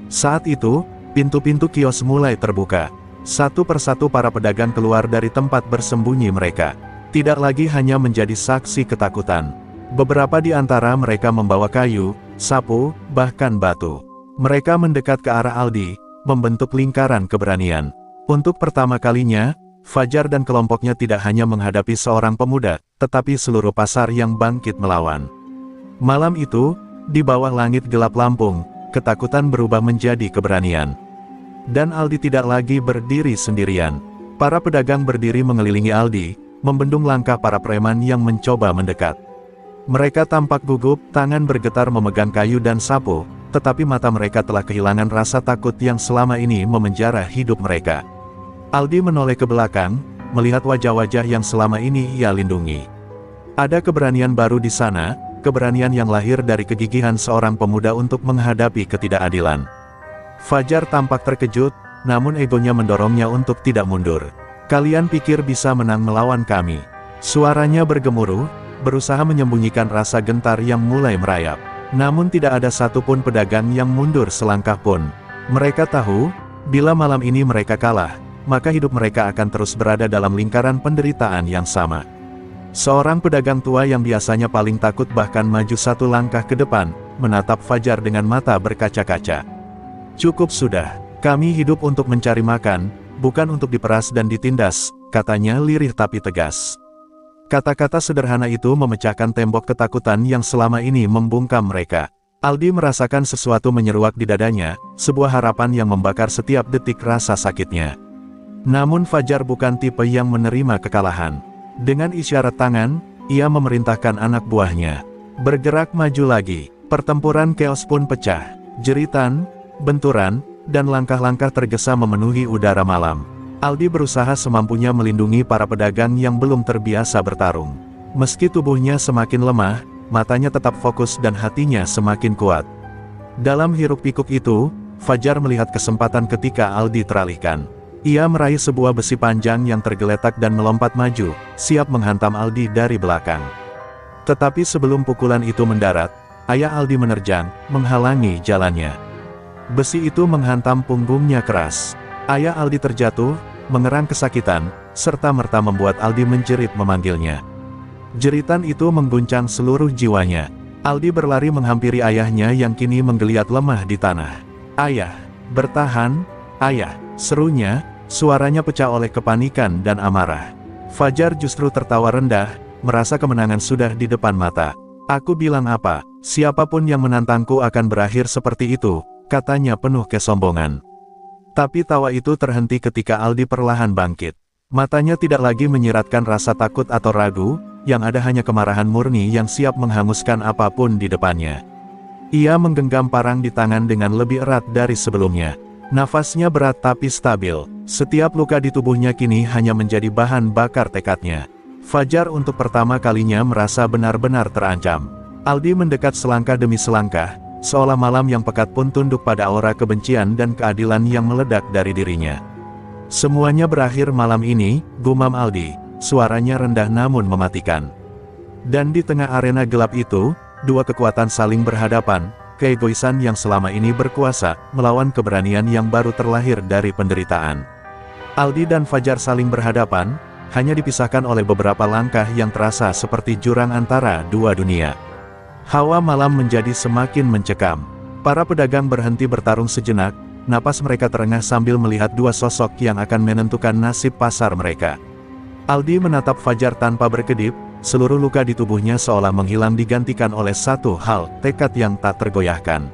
Saat itu, pintu-pintu kios mulai terbuka. Satu persatu para pedagang keluar dari tempat bersembunyi mereka. Tidak lagi hanya menjadi saksi ketakutan. Beberapa di antara mereka membawa kayu, sapu, bahkan batu. Mereka mendekat ke arah Aldi, membentuk lingkaran keberanian. Untuk pertama kalinya, Fajar dan kelompoknya tidak hanya menghadapi seorang pemuda, tetapi seluruh pasar yang bangkit melawan. Malam itu, di bawah langit gelap Lampung, ketakutan berubah menjadi keberanian. Dan Aldi tidak lagi berdiri sendirian. Para pedagang berdiri mengelilingi Aldi, membendung langkah para preman yang mencoba mendekat. Mereka tampak gugup, tangan bergetar memegang kayu dan sapu, tetapi mata mereka telah kehilangan rasa takut yang selama ini memenjara hidup mereka. Aldi menoleh ke belakang, melihat wajah-wajah yang selama ini ia lindungi. Ada keberanian baru di sana, keberanian yang lahir dari kegigihan seorang pemuda untuk menghadapi ketidakadilan. Fajar tampak terkejut, namun egonya mendorongnya untuk tidak mundur. "Kalian pikir bisa menang melawan kami?" Suaranya bergemuruh, berusaha menyembunyikan rasa gentar yang mulai merayap. Namun tidak ada satupun pedagang yang mundur selangkah pun. Mereka tahu, bila malam ini mereka kalah, maka hidup mereka akan terus berada dalam lingkaran penderitaan yang sama. Seorang pedagang tua yang biasanya paling takut bahkan maju satu langkah ke depan, menatap Fajar dengan mata berkaca-kaca. "Cukup sudah, kami hidup untuk mencari makan, bukan untuk diperas dan ditindas," katanya lirih tapi tegas. Kata-kata sederhana itu memecahkan tembok ketakutan yang selama ini membungkam mereka. Aldi merasakan sesuatu menyeruak di dadanya, sebuah harapan yang membakar setiap detik rasa sakitnya. Namun Fajar bukan tipe yang menerima kekalahan. Dengan isyarat tangan, ia memerintahkan anak buahnya bergerak maju lagi. Pertempuran keos pun pecah. Jeritan, benturan, dan langkah-langkah tergesa memenuhi udara malam. Aldi berusaha semampunya melindungi para pedagang yang belum terbiasa bertarung. Meski tubuhnya semakin lemah, matanya tetap fokus dan hatinya semakin kuat. Dalam hiruk-pikuk itu, Fajar melihat kesempatan ketika Aldi teralihkan. Ia meraih sebuah besi panjang yang tergeletak dan melompat maju, siap menghantam Aldi dari belakang. Tetapi sebelum pukulan itu mendarat, ayah Aldi menerjang, menghalangi jalannya. Besi itu menghantam punggungnya keras. Ayah Aldi terjatuh, mengerang kesakitan, serta-merta membuat Aldi menjerit memanggilnya. Jeritan itu mengguncang seluruh jiwanya. Aldi berlari menghampiri ayahnya yang kini menggeliat lemah di tanah. "Ayah, bertahan, ayah," serunya. Suaranya pecah oleh kepanikan dan amarah. Fajar justru tertawa rendah, merasa kemenangan sudah di depan mata. "Aku bilang apa, siapapun yang menantangku akan berakhir seperti itu," katanya penuh kesombongan. Tapi tawa itu terhenti ketika Aldi perlahan bangkit. Matanya tidak lagi menyiratkan rasa takut atau ragu, yang ada hanya kemarahan murni yang siap menghanguskan apapun di depannya. Ia menggenggam parang di tangan dengan lebih erat dari sebelumnya. Nafasnya berat tapi stabil. Setiap luka di tubuhnya kini hanya menjadi bahan bakar tekadnya. Fajar untuk pertama kalinya merasa benar-benar terancam. Aldi mendekat selangkah demi selangkah, seolah malam yang pekat pun tunduk pada aura kebencian dan keadilan yang meledak dari dirinya. "Semuanya berakhir malam ini," gumam Aldi, suaranya rendah namun mematikan. Dan di tengah arena gelap itu, dua kekuatan saling berhadapan. Keegoisan yang selama ini berkuasa, melawan keberanian yang baru terlahir dari penderitaan. Aldi dan Fajar saling berhadapan, hanya dipisahkan oleh beberapa langkah yang terasa seperti jurang antara dua dunia. Hawa malam menjadi semakin mencekam. Para pedagang berhenti bertarung sejenak, napas mereka terengah sambil melihat dua sosok yang akan menentukan nasib pasar mereka. Aldi menatap Fajar tanpa berkedip. Seluruh luka di tubuhnya seolah menghilang digantikan oleh satu hal, tekad yang tak tergoyahkan.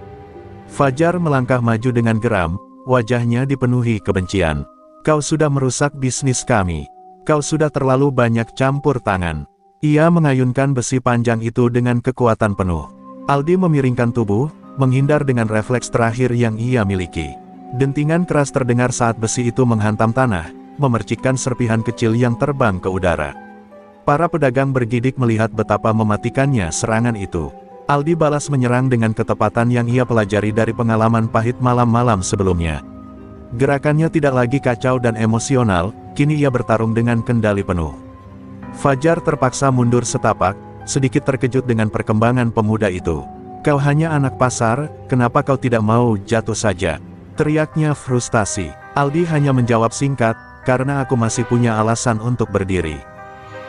Fajar melangkah maju dengan geram, wajahnya dipenuhi kebencian. "Kau sudah merusak bisnis kami. Kau sudah terlalu banyak campur tangan." Ia mengayunkan besi panjang itu dengan kekuatan penuh. Aldi memiringkan tubuh, menghindar dengan refleks terakhir yang ia miliki. Dentingan keras terdengar saat besi itu menghantam tanah, memercikkan serpihan kecil yang terbang ke udara. Para pedagang bergidik melihat betapa mematikannya serangan itu. Aldi balas menyerang dengan ketepatan yang ia pelajari dari pengalaman pahit malam-malam sebelumnya. Gerakannya tidak lagi kacau dan emosional, kini ia bertarung dengan kendali penuh. Fajar terpaksa mundur setapak, sedikit terkejut dengan perkembangan pemuda itu. "Kau hanya anak pasar, kenapa kau tidak mau jatuh saja?" teriaknya frustasi. Aldi hanya menjawab singkat, "Karena aku masih punya alasan untuk berdiri."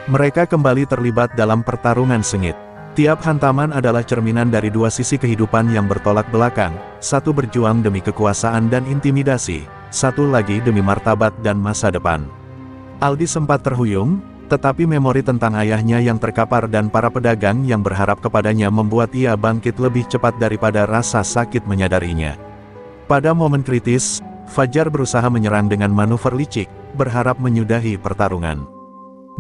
Mereka kembali terlibat dalam pertarungan sengit. Tiap hantaman adalah cerminan dari dua sisi kehidupan yang bertolak belakang, satu berjuang demi kekuasaan dan intimidasi, satu lagi demi martabat dan masa depan. Aldi sempat terhuyung, tetapi memori tentang ayahnya yang terkapar dan para pedagang yang berharap kepadanya membuat ia bangkit lebih cepat daripada rasa sakit menyadarinya. Pada momen kritis, Fajar berusaha menyerang dengan manuver licik, berharap menyudahi pertarungan.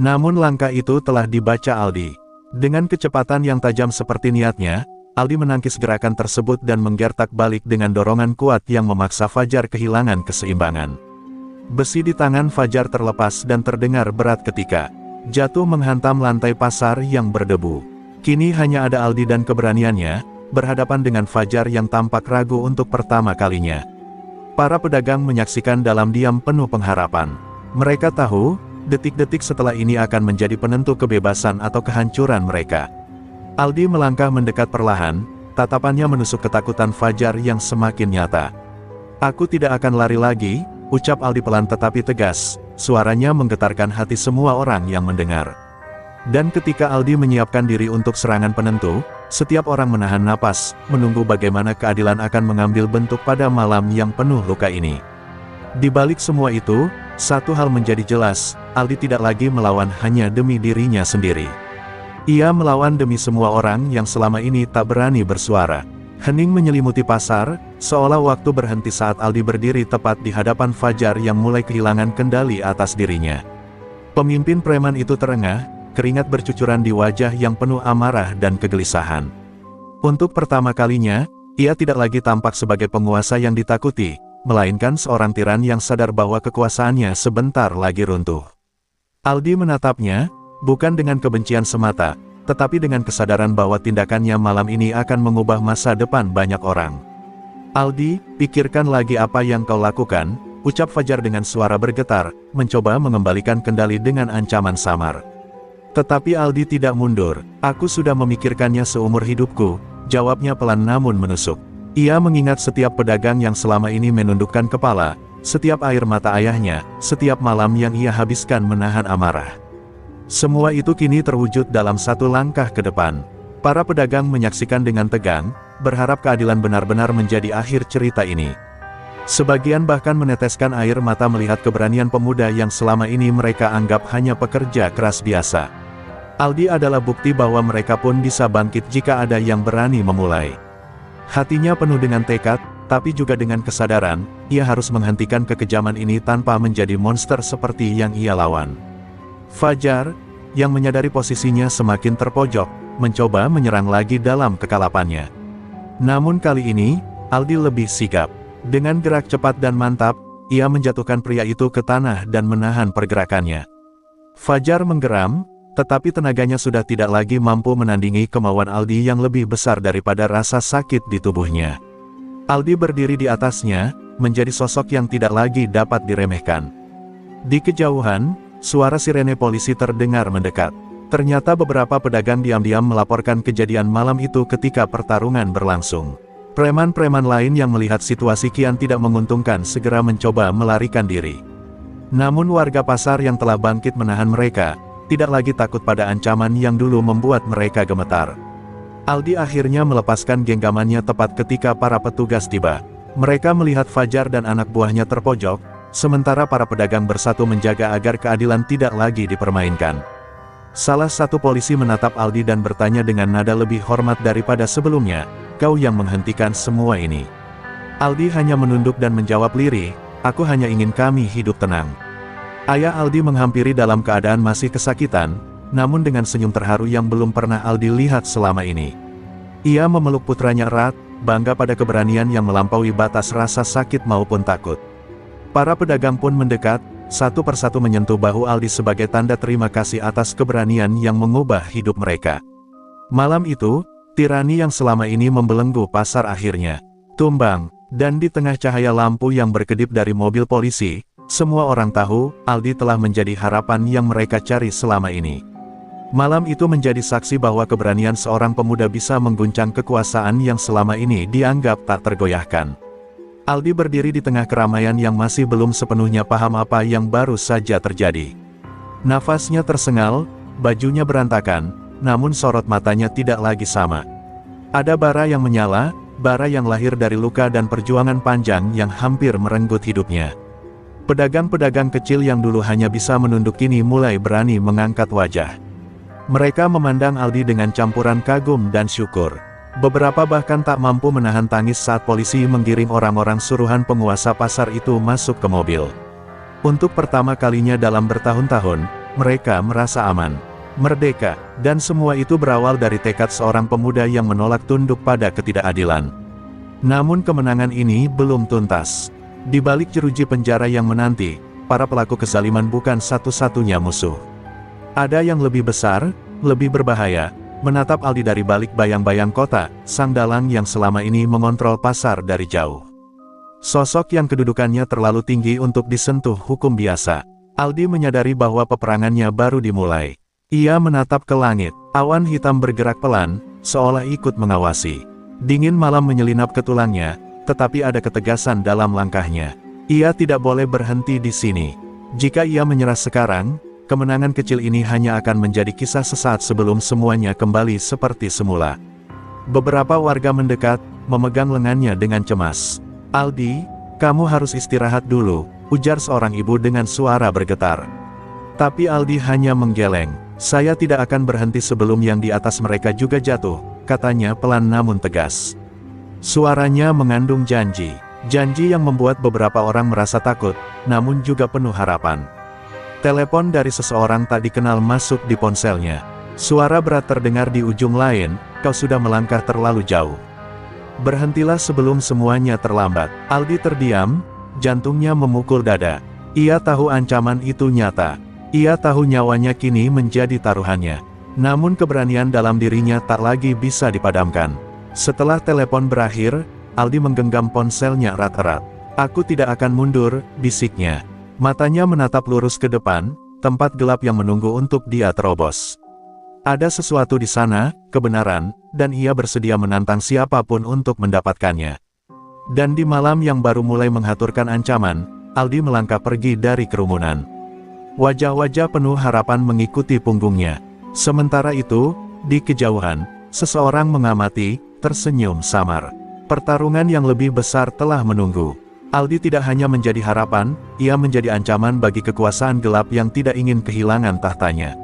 Namun langkah itu telah dibaca Aldi. Dengan kecepatan yang tajam seperti niatnya, Aldi menangkis gerakan tersebut dan menggertak balik dengan dorongan kuat yang memaksa Fajar kehilangan keseimbangan. Besi di tangan Fajar terlepas dan terdengar berat ketika jatuh menghantam lantai pasar yang berdebu. Kini hanya ada Aldi dan keberaniannya, berhadapan dengan Fajar yang tampak ragu untuk pertama kalinya. Para pedagang menyaksikan dalam diam penuh pengharapan. Mereka tahu, detik-detik setelah ini akan menjadi penentu kebebasan atau kehancuran mereka. Aldi melangkah mendekat perlahan, tatapannya menusuk ketakutan Fajar yang semakin nyata. "Aku tidak akan lari lagi," ucap Aldi pelan tetapi tegas, suaranya menggetarkan hati semua orang yang mendengar. Dan ketika Aldi menyiapkan diri untuk serangan penentu, setiap orang menahan napas, menunggu bagaimana keadilan akan mengambil bentuk pada malam yang penuh luka ini. Di balik semua itu, satu hal menjadi jelas, Aldi tidak lagi melawan hanya demi dirinya sendiri. Ia melawan demi semua orang yang selama ini tak berani bersuara. Hening menyelimuti pasar, seolah waktu berhenti saat Aldi berdiri tepat di hadapan Fajar yang mulai kehilangan kendali atas dirinya. Pemimpin preman itu terengah, keringat bercucuran di wajah yang penuh amarah dan kegelisahan. Untuk pertama kalinya, ia tidak lagi tampak sebagai penguasa yang ditakuti, melainkan seorang tiran yang sadar bahwa kekuasaannya sebentar lagi runtuh. Aldi menatapnya, bukan dengan kebencian semata, tetapi dengan kesadaran bahwa tindakannya malam ini akan mengubah masa depan banyak orang. "Aldi, pikirkan lagi apa yang kau lakukan," ucap Fajar dengan suara bergetar, mencoba mengembalikan kendali dengan ancaman samar. Tetapi Aldi tidak mundur. "Aku sudah memikirkannya seumur hidupku," jawabnya pelan namun menusuk. Ia mengingat setiap pedagang yang selama ini menundukkan kepala, setiap air mata ayahnya, setiap malam yang ia habiskan menahan amarah. Semua itu kini terwujud dalam satu langkah ke depan. Para pedagang menyaksikan dengan tegang, berharap keadilan benar-benar menjadi akhir cerita ini. Sebagian bahkan meneteskan air mata melihat keberanian pemuda yang selama ini mereka anggap hanya pekerja keras biasa. Aldi adalah bukti bahwa mereka pun bisa bangkit jika ada yang berani memulai. Hatinya penuh dengan tekad, tapi juga dengan kesadaran, ia harus menghentikan kekejaman ini tanpa menjadi monster seperti yang ia lawan. Fajar, yang menyadari posisinya semakin terpojok, mencoba menyerang lagi dalam kekalapannya. Namun kali ini, Aldi lebih sigap. Dengan gerak cepat dan mantap, ia menjatuhkan pria itu ke tanah dan menahan pergerakannya. Fajar menggeram, tetapi tenaganya sudah tidak lagi mampu menandingi kemauan Aldi yang lebih besar daripada rasa sakit di tubuhnya. Aldi berdiri di atasnya, menjadi sosok yang tidak lagi dapat diremehkan. Di kejauhan, suara sirene polisi terdengar mendekat. Ternyata beberapa pedagang diam-diam melaporkan kejadian malam itu ketika pertarungan berlangsung. Preman-preman lain yang melihat situasi kian tidak menguntungkan segera mencoba melarikan diri. Namun warga pasar yang telah bangkit menahan mereka, tidak lagi takut pada ancaman yang dulu membuat mereka gemetar. Aldi akhirnya melepaskan genggamannya tepat ketika para petugas tiba. Mereka melihat Fajar dan anak buahnya terpojok, sementara para pedagang bersatu menjaga agar keadilan tidak lagi dipermainkan. Salah satu polisi menatap Aldi dan bertanya dengan nada lebih hormat daripada sebelumnya, "Kau yang menghentikan semua ini?" Aldi hanya menunduk dan menjawab lirih, "Aku hanya ingin kami hidup tenang." Ayah Aldi menghampiri dalam keadaan masih kesakitan, namun dengan senyum terharu yang belum pernah Aldi lihat selama ini. Ia memeluk putranya erat, bangga pada keberanian yang melampaui batas rasa sakit maupun takut. Para pedagang pun mendekat, satu persatu menyentuh bahu Aldi sebagai tanda terima kasih atas keberanian yang mengubah hidup mereka. Malam itu, tirani yang selama ini membelenggu pasar akhirnya tumbang, dan di tengah cahaya lampu yang berkedip dari mobil polisi, semua orang tahu, Aldi telah menjadi harapan yang mereka cari selama ini. Malam itu menjadi saksi bahwa keberanian seorang pemuda bisa mengguncang kekuasaan yang selama ini dianggap tak tergoyahkan. Aldi berdiri di tengah keramaian yang masih belum sepenuhnya paham apa yang baru saja terjadi. Nafasnya tersengal, bajunya berantakan, namun sorot matanya tidak lagi sama. Ada bara yang menyala, bara yang lahir dari luka dan perjuangan panjang yang hampir merenggut hidupnya. Pedagang-pedagang kecil yang dulu hanya bisa menunduk kini mulai berani mengangkat wajah. Mereka memandang Aldi dengan campuran kagum dan syukur. Beberapa bahkan tak mampu menahan tangis saat polisi menggiring orang-orang suruhan penguasa pasar itu masuk ke mobil. Untuk pertama kalinya dalam bertahun-tahun, mereka merasa aman, merdeka, dan semua itu berawal dari tekad seorang pemuda yang menolak tunduk pada ketidakadilan. Namun kemenangan ini belum tuntas. Di balik jeruji penjara yang menanti, para pelaku kezaliman bukan satu-satunya musuh. Ada yang lebih besar, lebih berbahaya, menatap Aldi dari balik bayang-bayang kota, sang dalang yang selama ini mengontrol pasar dari jauh. Sosok yang kedudukannya terlalu tinggi untuk disentuh hukum biasa. Aldi menyadari bahwa peperangannya baru dimulai. Ia menatap ke langit, awan hitam bergerak pelan, seolah ikut mengawasi. Dingin malam menyelinap ke tulangnya, tetapi ada ketegasan dalam langkahnya. Ia tidak boleh berhenti di sini. Jika ia menyerah sekarang, kemenangan kecil ini hanya akan menjadi kisah sesaat sebelum semuanya kembali seperti semula. Beberapa warga mendekat, memegang lengannya dengan cemas. "Aldi, kamu harus istirahat dulu," ujar seorang ibu dengan suara bergetar. Tapi Aldi hanya menggeleng. "Saya tidak akan berhenti sebelum yang di atas mereka juga jatuh," katanya pelan namun tegas. Suaranya mengandung janji. Janji yang membuat beberapa orang merasa takut, namun juga penuh harapan. Telepon dari seseorang tak dikenal masuk di ponselnya. Suara berat terdengar di ujung lain, "Kau sudah melangkah terlalu jauh. Berhentilah sebelum semuanya terlambat." Aldi terdiam, jantungnya memukul dada. Ia tahu ancaman itu nyata. Ia tahu nyawanya kini menjadi taruhannya. Namun keberanian dalam dirinya tak lagi bisa dipadamkan. Setelah telepon berakhir, Aldi menggenggam ponselnya erat-erat. "Aku tidak akan mundur," bisiknya. Matanya menatap lurus ke depan, tempat gelap yang menunggu untuk dia terobos. Ada sesuatu di sana, kebenaran, dan ia bersedia menantang siapapun untuk mendapatkannya. Dan di malam yang baru mulai menghaturkan ancaman, Aldi melangkah pergi dari kerumunan. Wajah-wajah penuh harapan mengikuti punggungnya. Sementara itu, di kejauhan, seseorang mengamati, tersenyum samar. Pertarungan yang lebih besar telah menunggu. Aldi tidak hanya menjadi harapan, ia menjadi ancaman bagi kekuasaan gelap yang tidak ingin kehilangan tahtanya.